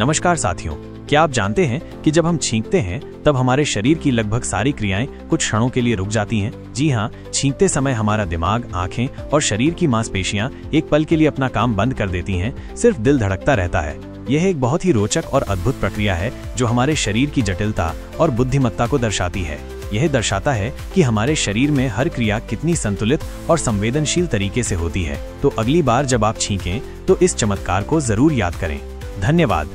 नमस्कार साथियों, क्या आप जानते हैं कि जब हम छींकते हैं तब हमारे शरीर की लगभग सारी क्रियाएं कुछ क्षणों के लिए रुक जाती हैं। जी हाँ, छींकते समय हमारा दिमाग, आंखें और शरीर की मांसपेशियां एक पल के लिए अपना काम बंद कर देती हैं। सिर्फ दिल धड़कता रहता है। यह एक बहुत ही रोचक और अद्भुत प्रक्रिया है जो हमारे शरीर की जटिलता और बुद्धिमत्ता को दर्शाती है। यह दर्शाता है कि हमारे शरीर में हर क्रिया कितनी संतुलित और संवेदनशील तरीके से होती है। तो अगली बार जब आप छींकें तो इस चमत्कार को जरूर याद करें। धन्यवाद।